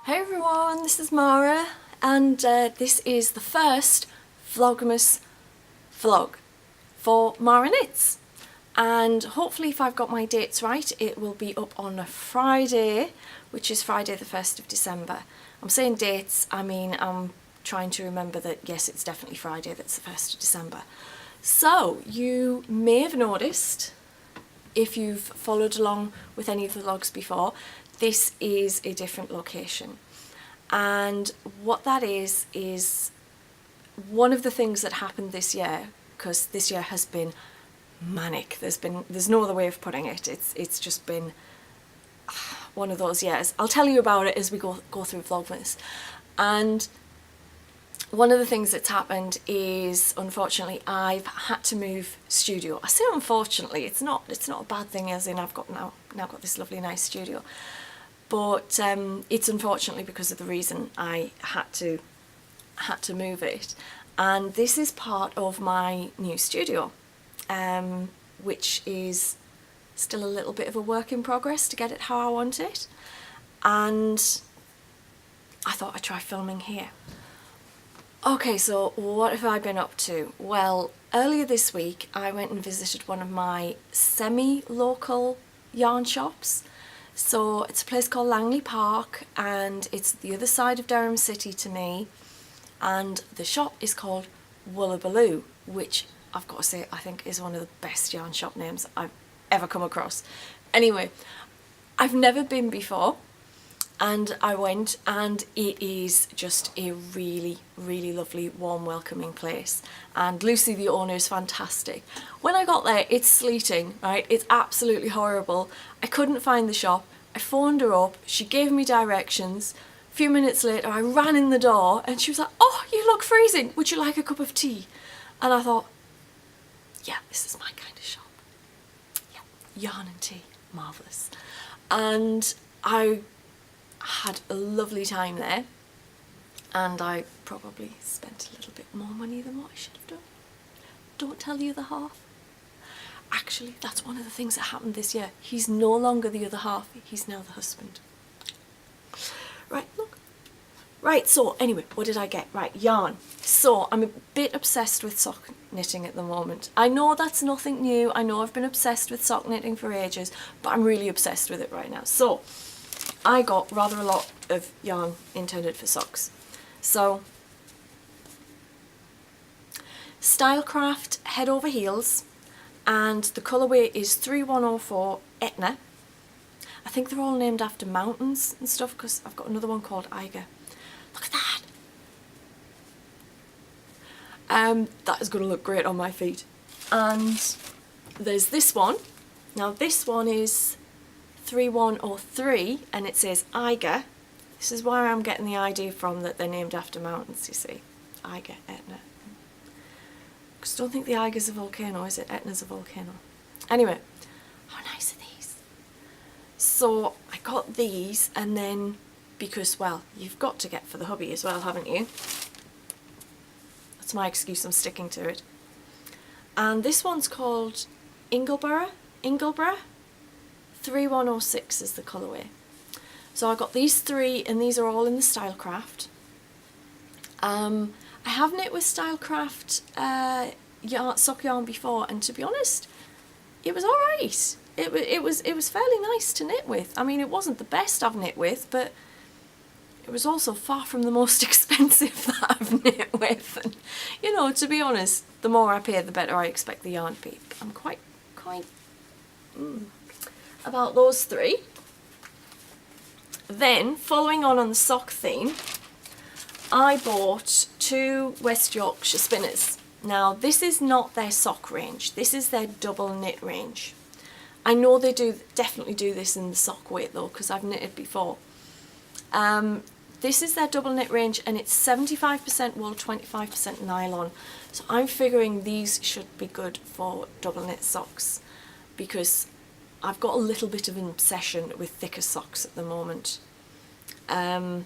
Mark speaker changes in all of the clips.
Speaker 1: Hey everyone, this is Mara and this is the first Vlogmas vlog for Mara Knits, and hopefully if I've got my dates right it will be up on a Friday, which is Friday the 1st of December. I'm saying dates, I mean I'm trying to remember that yes, it's definitely Friday that's the 1st of December. So you may have noticed, if you've followed along with any of the vlogs before, this is a different location, and what that is one of the things that happened this year, because this year has been manic. There's no other way of putting it. It's just been one of those years. I'll tell you about it as we go through Vlogmas. And one of the things that's happened is, unfortunately, I've had to move studio. I say unfortunately, it's not a bad thing, as in I've got now got this lovely nice studio. But it's unfortunately because of the reason I had to move it. And this is part of my new studio, which is still a little bit of a work in progress to get it how I want it. And I thought I'd try filming here. Okay, so what have I been up to? Well, earlier this week I went and visited one of my semi-local yarn shops. So it's a place called Langley Park, and it's the other side of Durham City to me, and the shop is called Woollabaloo, which I've got to say I think is one of the best yarn shop names I've ever come across. Anyway, I've never been before, and I went, and it is just a really, really lovely, warm, welcoming place. And Lucy, the owner, is fantastic. When I got there, it's sleeting, right? It's absolutely horrible. I couldn't find the shop. I phoned her up. She gave me directions. A few minutes later, I ran in the door, and she was like, "Oh, you look freezing. Would you like a cup of tea?" And I thought, yeah, this is my kind of shop. Yeah, yarn and tea, marvellous. And I had a lovely time there, and I probably spent a little bit more money than what I should have done. Don't tell the other half. Actually, that's one of the things that happened this year. He's no longer the other half, he's now the husband. Right, look. Right, so anyway, what did I get? Right, yarn. So I'm a bit obsessed with sock knitting at the moment. I know that's nothing new. I know I've been obsessed with sock knitting for ages, but I'm really obsessed with it right now. So I got rather a lot of yarn intended for socks. So Stylecraft Head Over Heels, and the colourway is 3104 Etna. I think they're all named after mountains and stuff, because I've got another one called Eiger. Look at that! That is going to look great on my feet. And there's this one. Now this one is 3103, and it says Eiger. This is where I'm getting the idea from, that they're named after mountains, you see. Eiger, Etna. Because I don't think the Eiger's a volcano, is it? Etna's a volcano. Anyway, how nice are these? So I got these, and then, because, well, you've got to get for the hubby as well, haven't you? That's my excuse, I'm sticking to it. And this one's called Ingleborough. 3106 is the colourway. So I got these three, and these are all in the Stylecraft. I have knit with Stylecraft sock yarn before, and to be honest, it was alright. It was fairly nice to knit with. I mean, it wasn't the best I've knit with, but it was also far from the most expensive that I've knit with. And, you know, to be honest, the more I pay, the better I expect the yarn to be. I'm quite about those three. Then, following on the sock theme, I bought two West Yorkshire spinners. Now, this is not their sock range. This is their double knit range. I know they definitely do this in the sock weight though, because I've knitted before. This is their double knit range, and it's 75% wool, 25% nylon. So I'm figuring these should be good for double knit socks, because I've got a little bit of an obsession with thicker socks at the moment. Yeah,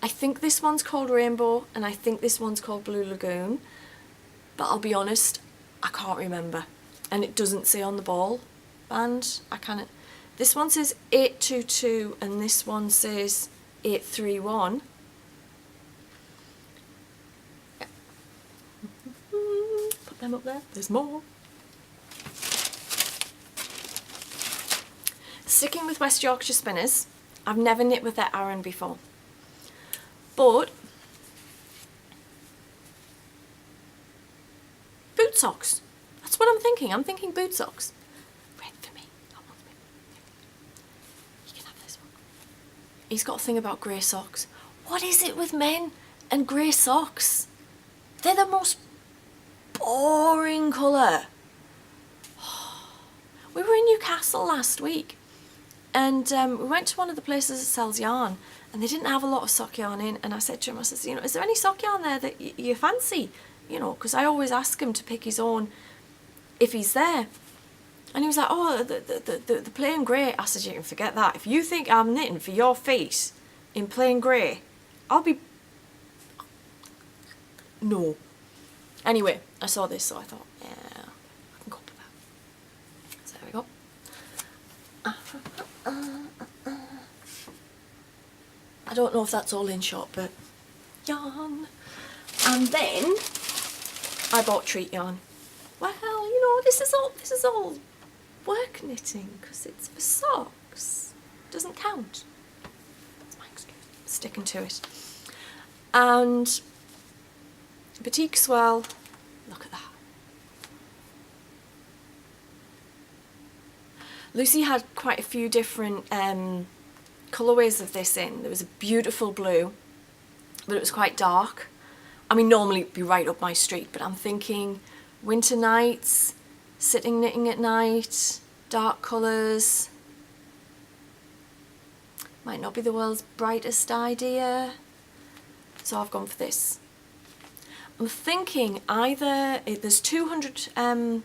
Speaker 1: I think this one's called Rainbow, and I think this one's called Blue Lagoon, but I'll be honest, I can't remember, and it doesn't say on the ball band. I kind of This one says 822 and this one says 831. Yeah. Put them up there. There's more. Sticking with West Yorkshire spinners, I've never knit with their Aran before, but boot socks. That's what I'm thinking. I'm thinking boot socks. Red for me. I want them. You can have this one. He's got a thing about grey socks. What is it with men and grey socks? They're the most boring colour. We were in Newcastle last week and we went to one of the places that sells yarn and they didn't have a lot of sock yarn in, and I said to him, I said, you know, is there any sock yarn there that you fancy? You know, because I always ask him to pick his own if he's there. And he was like, oh, the plain grey. I said, you can forget that. If you think I'm knitting for your feet in plain grey, I'll be... No. Anyway, I saw this, so I thought, yeah, I can cope with that. So there we go. I don't know if that's all in shot, but yarn. And then I bought treat yarn. Well, you know, this is all work knitting because it's for socks. Doesn't count. That's my excuse. Sticking to it. And Batik Swell. Look at that. Lucy had quite a few different colourways of this in. There was a beautiful blue, but it was quite dark. I mean, normally it'd be right up my street, but I'm thinking winter nights, sitting knitting at night, dark colours. Might not be the world's brightest idea, so I've gone for this. I'm thinking either, there's 200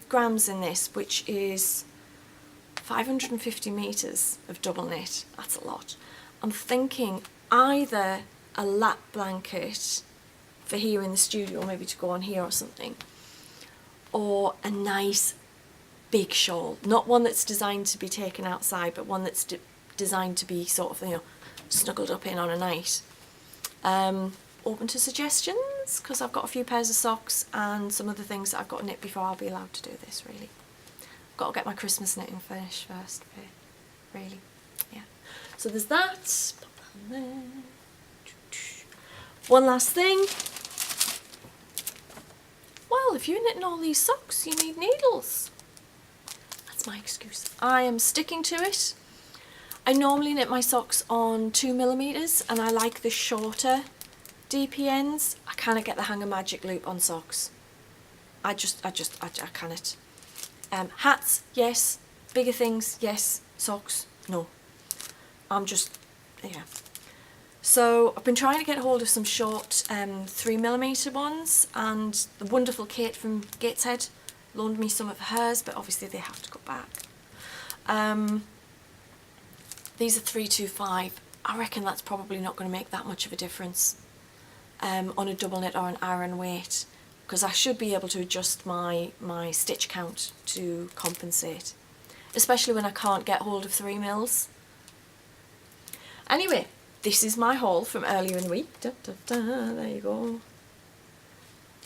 Speaker 1: grams in this, which is 550 metres of double knit. That's a lot. I'm thinking either a lap blanket for here in the studio, maybe to go on here or something, or a nice big shawl. Not one that's designed to be taken outside, but one that's designed to be sort of, you know, snuggled up in on a night. Open to suggestions, because I've got a few pairs of socks and some of the things that I've got to knit before I'll be allowed to do this, really. I've got to get my Christmas knitting finished first, really. Yeah. So there's that. Pop that in there. One last thing. Well, if you're knitting all these socks, you need needles. That's my excuse. I am sticking to it. I normally knit my socks on 2mm and I like the shorter DPNs. I cannot get the hang of magic loop on socks. I cannot. Hats, yes. Bigger things, yes. Socks, no. I'm just, yeah. So I've been trying to get hold of some short 3mm ones, and the wonderful Kate from Gateshead loaned me some of hers, but obviously they have to go back. These are 325. I reckon that's probably not going to make that much of a difference on a double knit or an Aran weight, because I should be able to adjust my stitch count to compensate, especially when I can't get hold of 3mm. Anyway, this is my haul from earlier in the week. Da, da, da, there you go.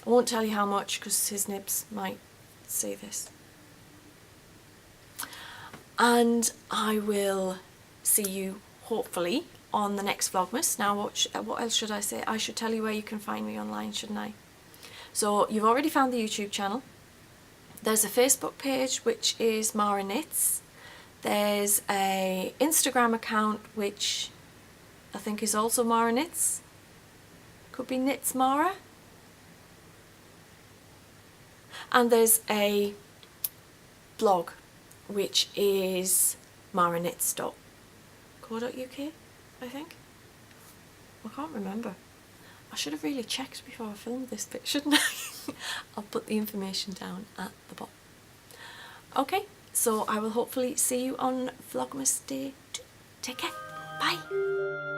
Speaker 1: I won't tell you how much because his nibs might see this. And I will see you hopefully on the next Vlogmas. Now what else should I say? I should tell you where you can find me online, shouldn't I? So you've already found the YouTube channel. There's a Facebook page which is Mara Knits. There's a Instagram account which I think is also Mara Knits. Could be Knits Mara. And there's a blog which is maraknits.co.uk, I think. I can't remember. I should have really checked before I filmed this bit, shouldn't I? I'll put the information down at the bottom. Okay, so I will hopefully see you on Vlogmas Day 2. Take care. Bye.